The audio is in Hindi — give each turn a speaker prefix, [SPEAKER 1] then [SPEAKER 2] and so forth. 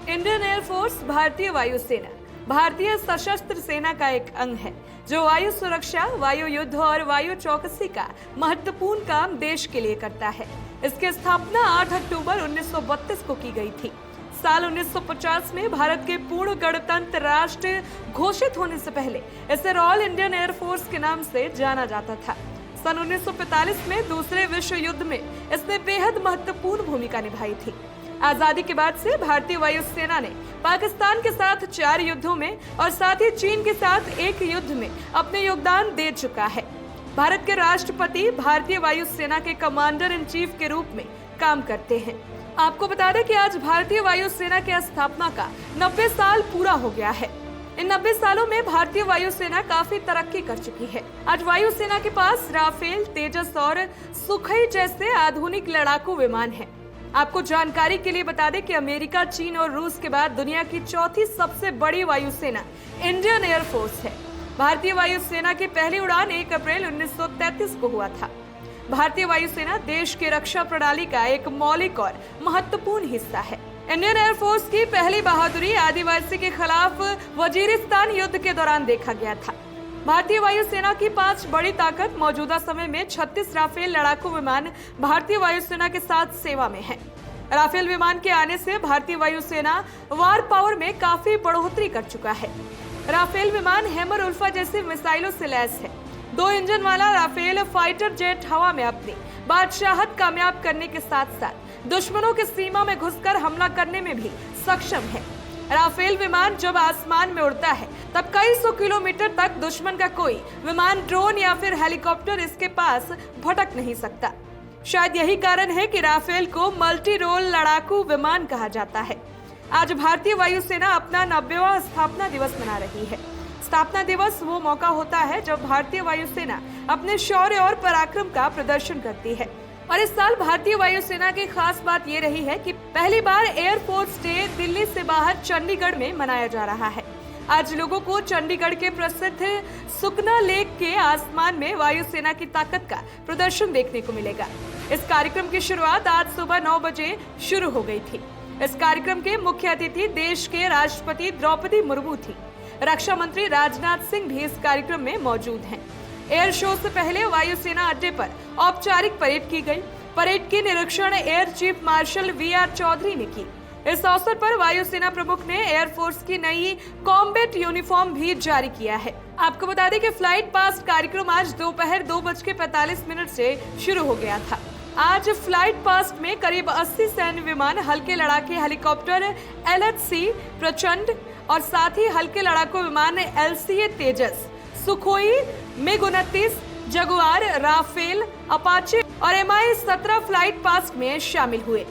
[SPEAKER 1] इंडियन एयरफोर्स भारतीय वायुसेना भारतीय सशस्त्र सेना का एक अंग है जो वायु सुरक्षा, वायु युद्ध और वायु चौकसी का महत्वपूर्ण काम देश के लिए करता है। इसकी स्थापना 8 अक्टूबर 1932 को की गई थी। साल 1950 में भारत के पूर्ण गणतंत्र राष्ट्र घोषित होने से पहले इसे रॉयल इंडियन एयरफोर्स के नाम से जाना जाता था। सन 1945 में दूसरे विश्व युद्ध में इसने बेहद महत्वपूर्ण भूमिका निभाई थी। आजादी के बाद से भारतीय वायुसेना ने पाकिस्तान के साथ 4 युद्धों में और साथ ही चीन के साथ एक युद्ध में अपने योगदान दे चुका है। भारत के राष्ट्रपति भारतीय वायुसेना के कमांडर इन चीफ के रूप में काम करते हैं। आपको बता दें कि आज भारतीय वायुसेना की स्थापना का 90 साल पूरा हो गया है। इन 90 सालों में भारतीय वायुसेना काफी तरक्की कर चुकी है। आज वायुसेना के पास राफेल, तेजस और सुखोई जैसे आधुनिक लड़ाकू विमान हैं। आपको जानकारी के लिए बता दें कि अमेरिका, चीन और रूस के बाद दुनिया की चौथी सबसे बड़ी वायुसेना इंडियन एयरफोर्स है। भारतीय वायुसेना की पहली उड़ान 1 अप्रैल 1933 को हुआ था। भारतीय वायुसेना देश की रक्षा प्रणाली का एक मौलिक और महत्वपूर्ण हिस्सा है। इंडियन एयरफोर्स की पहली बहादुरी आदिवासी के खिलाफ वजीरिस्तान युद्ध के दौरान देखा गया था। भारतीय वायुसेना की 5 बड़ी ताकत मौजूदा समय में 36 राफेल लड़ाकू विमान भारतीय वायुसेना के साथ सेवा में हैं। राफेल विमान के आने से भारतीय वायुसेना वार पावर में काफी बढ़ोतरी कर चुका है। राफेल विमान हैमर उल्फा जैसी मिसाइलों से लैस है। 2 इंजन वाला राफेल फाइटर जेट हवा में अपनी बादशाहत कामयाब करने के साथ साथ दुश्मनों की सीमा में घुसकर हमला करने में भी सक्षम है। राफेल विमान जब आसमान में उड़ता है तब कई सौ किलोमीटर तक दुश्मन का कोई विमान, ड्रोन या फिर हेलीकॉप्टर इसके पास भटक नहीं सकता। शायद यही कारण है कि राफेल को मल्टी रोल लड़ाकू विमान कहा जाता है। आज भारतीय वायुसेना अपना 90वां स्थापना दिवस मना रही है। स्थापना दिवस वो मौका होता है जब भारतीय वायुसेना अपने शौर्य और पराक्रम का प्रदर्शन करती है। और इस साल भारतीय वायुसेना की खास बात ये रही है कि पहली बार एयरफोर्स डे दिल्ली से बाहर चंडीगढ़ में मनाया जा रहा है। आज लोगों को चंडीगढ़ के प्रसिद्ध सुखना लेक के आसमान में वायुसेना की ताकत का प्रदर्शन देखने को मिलेगा। इस कार्यक्रम की शुरुआत आज सुबह 9 बजे शुरू हो गई थी। इस कार्यक्रम के मुख्य अतिथि देश के राष्ट्रपति द्रौपदी मुर्मू थी। रक्षा मंत्री राजनाथ सिंह भी इस कार्यक्रम में मौजूद हैं। एयर शो से पहले वायुसेना अड्डे पर औपचारिक परेड की गई। परेड की निरीक्षण air chief marshal VR Chaudhary ने की। इस अवसर पर वायुसेना प्रमुख ने एयरफोर्स की नई कॉम्बैट यूनिफॉर्म भी जारी किया है। आपको बता दें कि फ्लाइट पास्ट कार्यक्रम आज दोपहर 2:45 से शुरू हो गया था। आज फ्लाइट पास्ट में करीब 80 सैन्य विमान, हल्के लड़ाके हेलीकॉप्टर LHC प्रचंड और साथ ही हल्के लड़ाकू विमान LCA Tejas, Sukhoi, MiG-29, Jaguar, Rafale, Apache और Mi-17 फ्लाइट पास्ट में शामिल हुए।